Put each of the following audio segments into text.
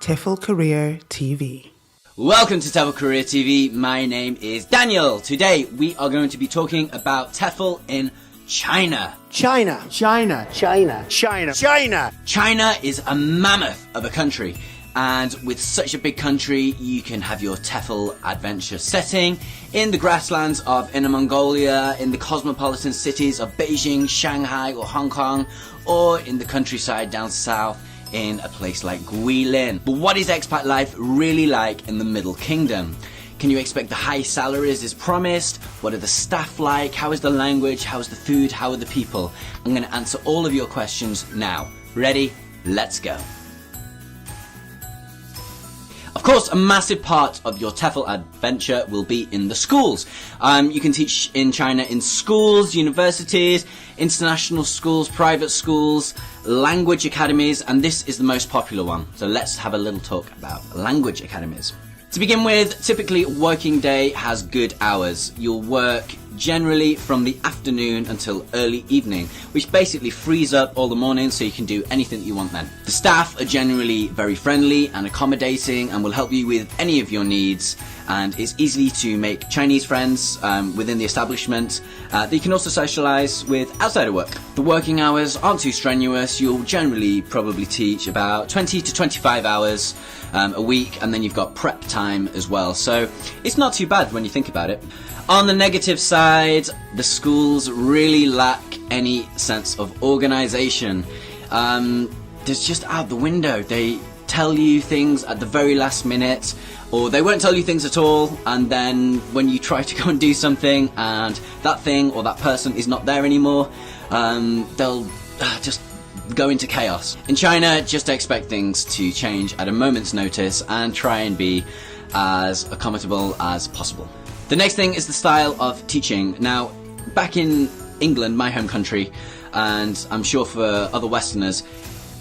TEFLCareerTV. Welcome to TEFLCareerTV. My name is Daniel. Today we are going to be talking about TEFL in China. China China is a mammoth of a country, and with such a big country you can have your TEFL adventure setting in the grasslands of Inner Mongolia, in the cosmopolitan cities of Beijing, Shanghai or Hong Kong, or in the countryside down south in a place like Guilin. But what is expat life really like in the Middle Kingdom? Can you expect the high salaries as promised? What are the staff like? How is the language? How is the food? How are the people? I'm going to answer all of your questions now. Ready? Let's go. Of course, a massive part of your TEFL adventure will be in the schools. You can teach in China in schools, universities, international schools, private schools, language academies, and this is the most popular one. So let's have a little talk about language academies. To begin with, typically a working day has good hours. You'll work generally from the afternoon until early evening, which basically frees up all the morning so you can do anything that you want then. The staff are generally very friendly and accommodating and will help you with any of your needs, and it's easy to make Chinese friends within the establishment that you can also socialise with outside of work. The working hours aren't too strenuous. You'll generally probably teach about 20 to 25 hours a week, and then you've got prep time as well, so it's not too bad when you think about it. On the negative side, the schools really lack any sense of organisation. There's just out the window. They tell you things at the very last minute, or they won't tell you things at all, and then when you try to go and do something and that thing or that person is not there anymore, they'll just go into chaos. In China, just expect things to change at a moment's notice and try and be as accommodable as possible. The next thing is the style of teaching. Now, back in England, my home country, and I'm sure for other Westerners,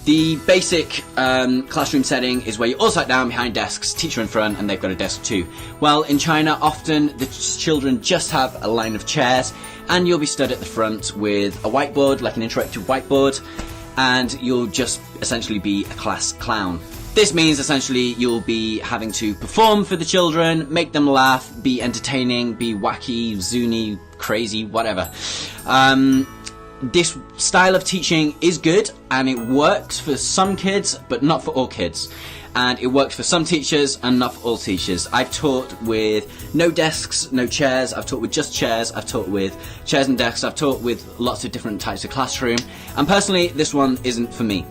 the basic classroom setting is where you're all sat down behind desks, teacher in front, and they've got a desk too. Well, in China, often the children just have a line of chairs, and you'll be stood at the front with a whiteboard, like an interactive whiteboard, and you'll just essentially be a class clown. This means essentially you'll be having to perform for the children, make them laugh, be entertaining, be wacky, zuni, crazy, whatever. This style of teaching is good and it works for some kids, but not for all kids. And it works for some teachers and not for all teachers. I've taught with no desks, no chairs. I've taught with just chairs. I've taught with chairs and desks. I've taught with lots of different types of classroom. And personally, this one isn't for me.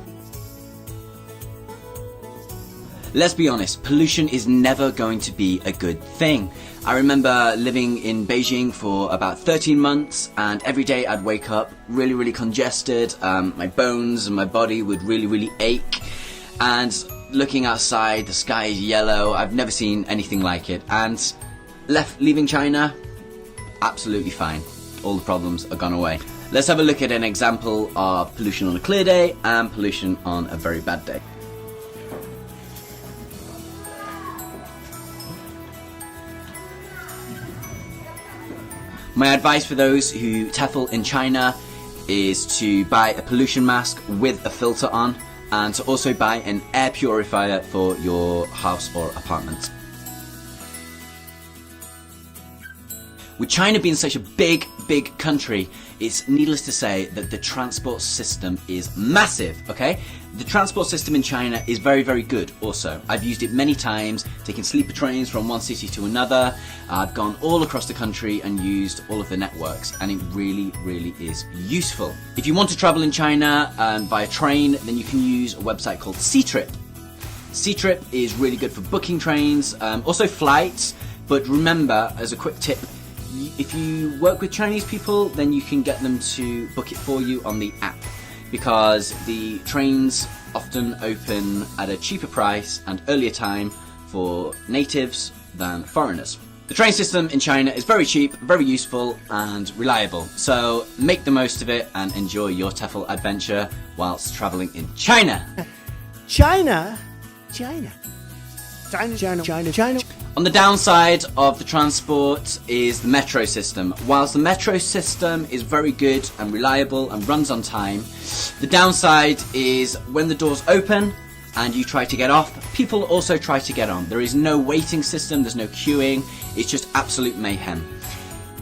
Let's be honest, pollution is never going to be a good thing. I remember living in Beijing for about 13 months, and every day I'd wake up really congested. My bones and my body would really ache, and looking outside, the sky is yellow. I've never seen anything like it, and leaving China, absolutely fine. All the problems are gone away. Let's have a look at an example of pollution on a clear day and pollution on a very bad day. My advice for those who TEFL in China is to buy a pollution mask with a filter on, and to also buy an air purifier for your house or apartment. With China being such a big country, it's needless to say that the transport system is massive, okay? The transport system in China is very good also. I've used it many times, taking sleeper trains from one city to another. I've gone all across the country and used all of the networks, and it really is useful. If you want to travel in China by train, then you can use a website called Ctrip. Ctrip is really good for booking trains, also flights, but remember, as a quick tip, if you work with Chinese people, then you can get them to book it for you on the app, because the trains often open at a cheaper price and earlier time for natives than foreigners. The train system in China is very cheap, very useful and reliable, so make the most of it and enjoy your TEFL adventure whilst travelling in China. China. On the downside of the transport is the metro system. Whilst the metro system is very good and reliable and runs on time, the downside is when the doors open and you try to get off, people also try to get on. There is no waiting system, there's no queuing, it's just absolute mayhem.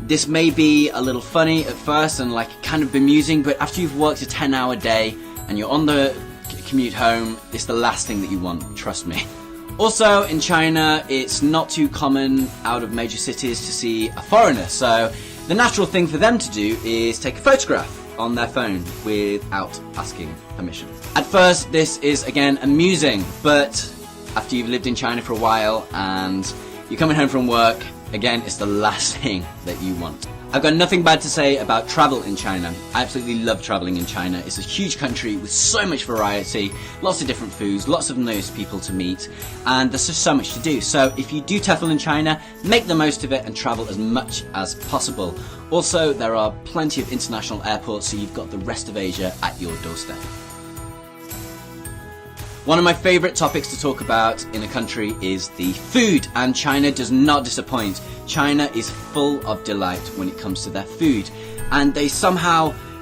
This may be a little funny at first and like kind of bemusing, but after you've worked a 10-hour day and you're on the commute home, it's the last thing that you want, trust me. Also, in China, it's not too common out of major cities to see a foreigner, so the natural thing for them to do is take a photograph on their phone without asking permission. At first, this is again amusing, but after you've lived in China for a while and you're coming home from work, again, it's the last thing that you want. I've got nothing bad to say about travel in China. I absolutely love traveling in China. It's a huge country with so much variety, lots of different foods, lots of nice people to meet, and there's just so much to do. So if you do TEFL in China, make the most of it and travel as much as possible. Also, there are plenty of international airports, so you've got the rest of Asia at your doorstep. One of my favourite topics to talk about in a country is the food, and China does not disappoint. China is full of delight when it comes to their food, and the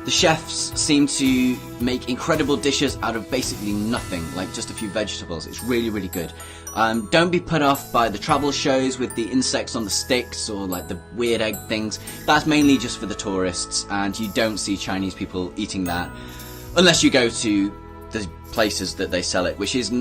chefs seem to make incredible dishes out of basically nothing, like just a few vegetables. It's really, really good. Don't be put off by the travel shows with the insects on the sticks or like the weird egg things. That's mainly just for the tourists, and you don't see Chinese people eating that unless you go to the places that they sell it, which is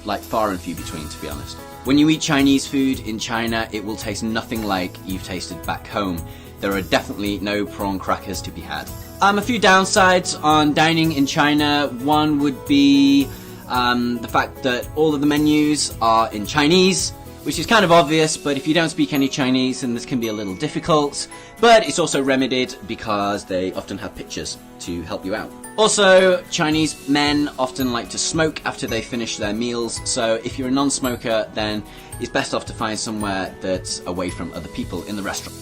like far and few between, to be honest. When you eat Chinese food in China, it will taste nothing like you've tasted back home. There are definitely no prawn crackers to be had. A few downsides on dining in China. One would be the fact that all of the menus are in Chinese, which is kind of obvious, but if you don't speak any Chinese, then this can be a little difficult. But it's also remedied because they often have pictures to help you out. Also, Chinese men often like to smoke after they finish their meals, so if you're a non-smoker, then it's best off to find somewhere that's away from other people in the restaurant.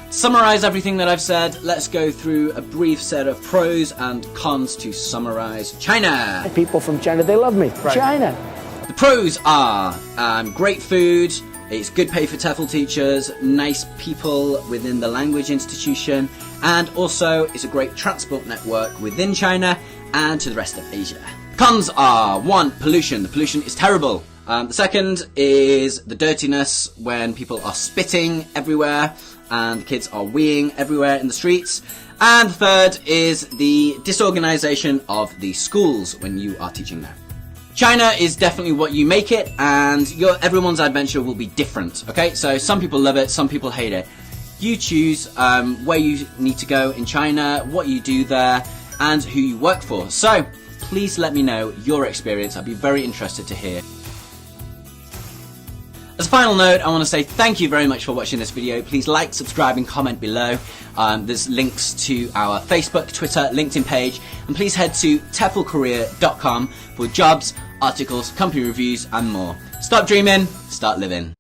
To summarise everything that I've said, let's go through a brief set of pros and cons to summarise China. People from China, they love me. Right. China. The pros are great food, it's good pay for TEFL teachers, nice people within the language institution, and also it's a great transport network within China and to the rest of Asia. Cons are 1. Pollution. The pollution is terrible. The second is the dirtiness when people are spitting everywhere and kids are weeing everywhere in the streets. And the third is the disorganisation of the schools when you are teaching there. China is definitely what you make it, and everyone's adventure will be different, okay? So some people love it, some people hate it. You choose where you need to go in China, what you do there, and who you work for. So please let me know your experience. I'd be very interested to hear. As a final note, I want to say thank you very much for watching this video. Please like, subscribe and comment below. There's links to our Facebook, Twitter, LinkedIn page, and please head to TEFLCareer.com for jobs, articles, company reviews and more. Stop dreaming, start living.